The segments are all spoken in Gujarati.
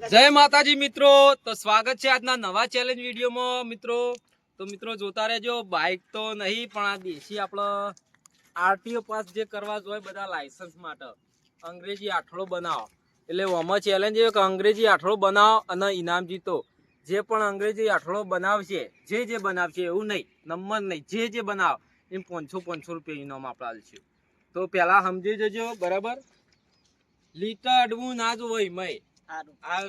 જય માતાજી મિત્રો, તો સ્વાગત છે આજના નવા ચેલેન્જ વિડીયોમાં મિત્રો. તો મિત્રો જોતા રહેજો. બાઇક તો નહીં પણ આ દેશી આપણો આરટીઓ પાસ જે કરવા જોઈએ બધા લાયસન્સ માટે અંગ્રેજી આઠળો બનાવો. એટલે આમાં ચેલેન્જ એ કે અંગ્રેજી આઠળો બનાવો અને ઇનામ જીતો. જે પણ અંગ્રેજી આઠળો બનાવશે, જે બનાવશે એવું નહીં, નંબર નહીં, જે બનાવ એમ 500 રૂપિયા ઇનામ આપણે આલશે. તો પહેલા સમજી જજો બરાબર. લીટર અડવું ના જોવો મય. આ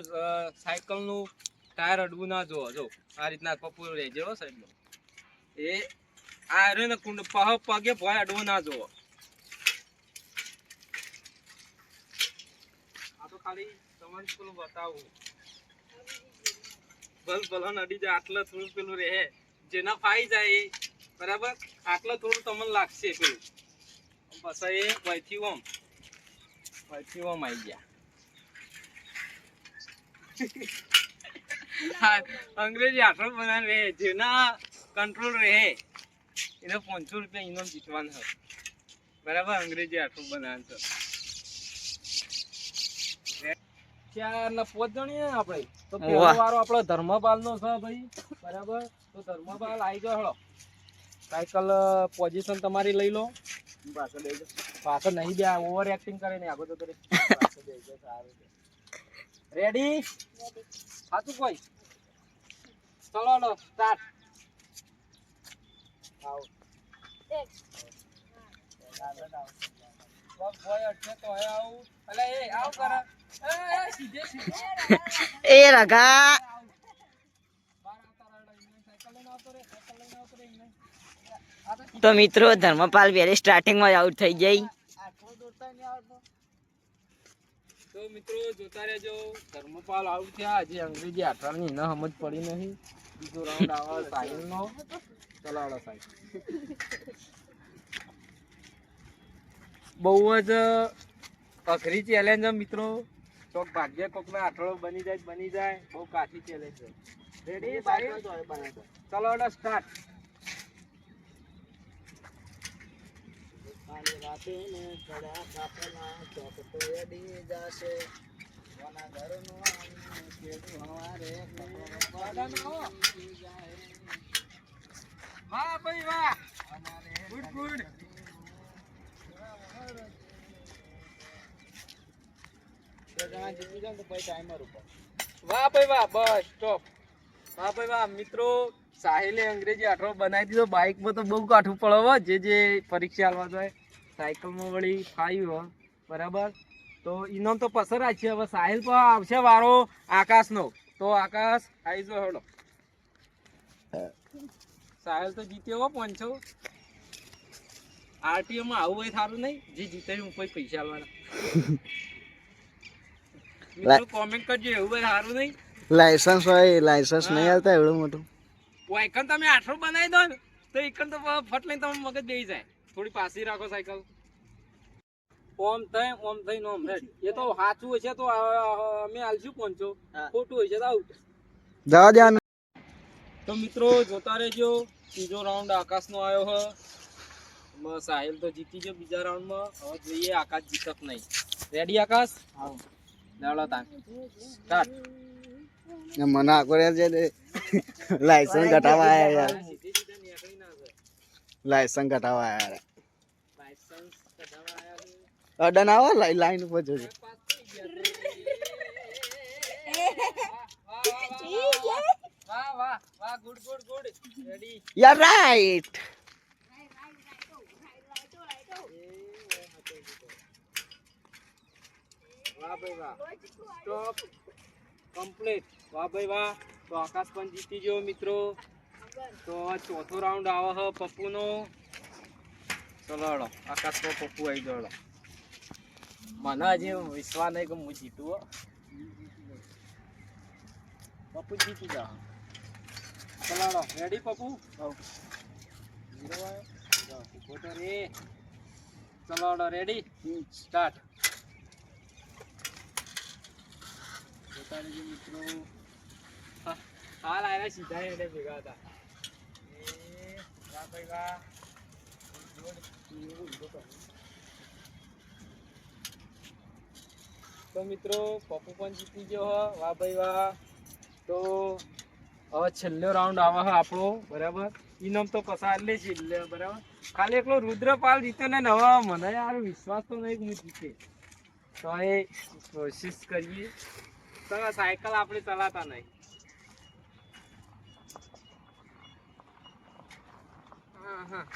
સાયકલ નું ટાયર અડવું ના જોવો. જો આ રીતના પપ્પુ રહેજો સાઈડ એ આ રે ને કુંડ પગે ભોય અડવું ના જોવો. આ તો ખાલી તમને પેલું બતાવું. ભલ અડી જાય આટલે થોડું પેલું રહે, જેના ફાઈ જાય બરાબર. આટલે થોડું તમને લાગશે પેલું, પછી એ વહીથી ઓમ આવી ગયા. અંગ્રેજી આઠળ બનાવી રહે, જેના કંટ્રોલ રહે એને 500 રૂપિયા ઇનામ જીતવાનું હોય બરાબર. અંગ્રેજી આઠળ બનાવે છે 4 ને 5 જણીએ આપણે. તો પહેલો વારો આપણો ધર્મપાલ નો છે ભાઈ બરાબર. તો ધર્મપાલ આવી જાઓ. હળો સાયકલ પોઝિશન તમારી લઈ લો. પાછળ નહીં બે ઓવર એક્ટિંગ કરે ને આગળ તો રેડી સાચું કોઈ. ચલો સ્ટાર્ટ. એ રગા તો મિત્રો ધર્મપાલ વેરી સ્ટાર્ટિંગ માં આઉટ થઈ ગઈ. તો મિત્રો જોતા રહેજો. ધર્મપાલ આઉટ થયા. હજી અંગ્રેજી આઠાની ન સમજ પડી નહીં. બીજો રાઉન્ડ આવે સાહિલ નો. ચલાવડો સાહિલ. બહુ જ અઘરી ચેલેન્જ મિત્રો. ચોક ભાગ્ય કોક ના આઠળો બની જાય. બહુ કાઠી ચેલેન્જ છે. રેડી ચલાવડો સ્ટાર્ટ. રાતે ને કડા કાપના ચોક તો એડી જાશે. કોના ઘરનો કેડું હવારે વાહ ભાઈ વાહ. ગુડ વાહ ભાઈ વાહ. Bus stop. વાહ ભાઈ વાહ. મિત્રો સાહિલે અંગ્રેજી આઠળો બનાવી દીધો. બાઇકમાં તો બહુ કાઠું પડે. જે પરીક્ષા આલવા જાય સાયકલમાં વળી ફાયું હોય બરાબર. તો ઇનામ તો પસંદ છે. હવે સાહિલ પર આવશે વારો આકાશનો. તો આકાશ આવી જો. હડો સાહિલ તો જીત્યો 500. આરટીઓ માં આવું હોય સારું નહીં. જે જીતે હું કોઈ પૈસા આલવાના. મિત્રો કોમેન્ટ કરજો એવું હોય સારું નહીં. લાયસન્સ હોય, લાયસન્સ નહીં આવતા એવડું મોટું. એકન તમે આઠળો બનાવી દો ને તો એકન તો ફટ લઈને તમે મગજ બેસી જાય. થોડી પાછી રાખો સાયકલ. ઓમ થઈ નો રેડી. એ તો સાચું હશે તો અમે આલશું 500. ખોટું હશે તો આઉટ. જવા દે. તો મિત્રો જોતા રહેજો. ત્રીજો રાઉન્ડ આકાશ નો આવ્યો હ. સાહિલ તો જીતી ગયો બીજા રાઉન્ડ માં. હવે જોઈએ આકાશ જીતક નહીં. રેડી આકાશ? ચાલો તાન સ્ટાર્ટ. મને આખો છે લાયસન્સ કટાવા આયા યાર. લાયસન્સ કટાવા આયા. અડન આવો લાઈન ઉપર જોજો. વાહ ગુડ. રેડી? You right. વાહ ભાઈ વાહ. Stop complete. વાહ ભાઈ વાહ. તો આકાશ પણ જીતી ગયો મિત્રો. તો ચોથો રાઉન્ડ આવે છે પપ્પુ નો. ચલો હળો આકાશ તો પપ્પુ આવી ગયો. મને હજી વિશ્વાસ નહીં કે હું જીતું. પપ્પુ જીતી જા. ચલો રેડી પપ્પુ? ચલો રેડી સ્ટાર્ટ. મિત્રો હાલ આવ્યા સીધા એને ભેગા હતા. વાહ ભાઈ વાહ. તો મિત્રો પપ્પુ પણ જીતી ગયો હો. વાહ ભાઈ વાહ. તો હવે છેલ્લો રાઉન્ડ આવે છે આપણો, બરાબર. ઇનામ તો પસાર લે છે એટલે બરાબર. ખાલી એકલો રુદ્રપાલ જીત્યો ને હવે મને યાર વિશ્વાસ તો નહીં કે હું જીતે. તો એ કોશિશ કરીએ. તો સાયકલ આપણે ચલાવતા નહીં. હા હા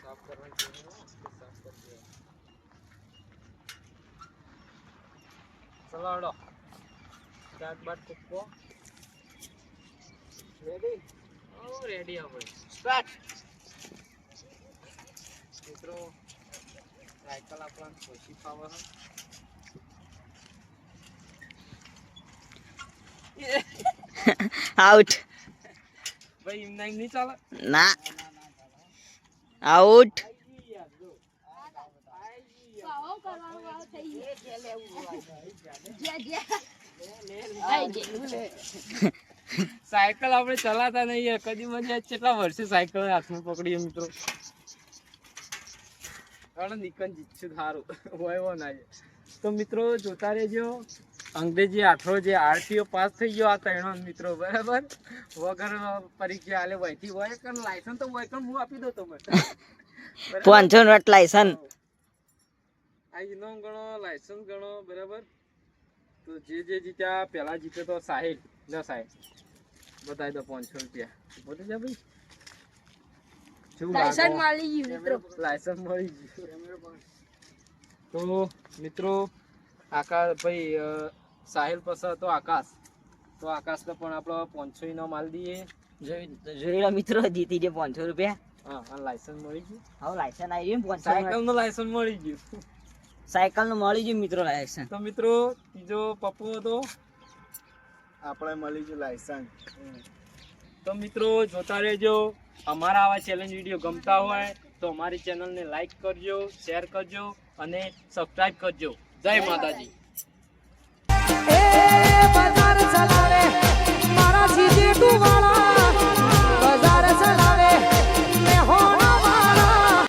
સાફ કરવાની જરૂર હોય, સાફ કરી દેવાનું. ચલો હડો સ્ટાર્ટ બાટ કૂકો રેડી. ઓ રેડી આપણે સ્ટાર્ટ. મિત્રો સાયકલ આપણને ખુશી ફાવે છે. આઉટ. ભાઈ એમ નહીં ચાલે. ના, આઉટ. સાયકલ આપણે ચલાવતા નહીં કદી. મને કેટલા વર્ષે સાયકલ હાથમાં પકડીએ મિત્રો. નિકન જીતશું સારું હોય ના. તો મિત્રો જોતા રહેજો. અંગ્રેજી આઠરો જે આરટીઓ પાસ થઈ ગયો આ ત્રણો મિત્રો, બરાબર. વગર પરીક્ષા આલે વહીથી હોય કે લાયસન્સ તો હોય પણ હું આપી દઉં તમને. 500 નોટ લાયસન્સ. આ ઇનામ ગણો, લાયસન્સ ગણો, બરાબર. તો જે જીત્યા પેલા જીત્યો તો સાહિલ. લે સાહેબ બતાવી દો 500 રૂપિયા. બોલી જા ભાઈ. લાયસન્સ મળી ગયું મિત્રો. લાયસન્સ મળી ગયું. તો મિત્રો આકાશ ભાઈ સાહિલ પાસે હતો આકાશ. તો આકાશને પણ આપણે 500 ઇનામ આલી દઈએ. જોઈ લો મિત્રો, જીતી ગયો 500 રૂપિયા. હા અને લાયસન્સ મળી ગયું. હવે લાયસન્સ આવી ગયું. 500 સાયકલનું લાયસન્સ મળી ગયું. સાયકલ નું મળી ગયું મિત્રો લાયસન્સ. તો મિત્રો ત્રીજો પપ્પુ હતો, આપણે મળી ગયું લાયસન્સ. તો મિત્રો જોતા રહેજો. અમારા આવા ચેલેન્જ વિડીયો ગમતા હોય તો અમારી ચેનલને લાઈક કરજો, શેર કરજો અને સબસ્ક્રાઇબ કરજો. જય માતાજી.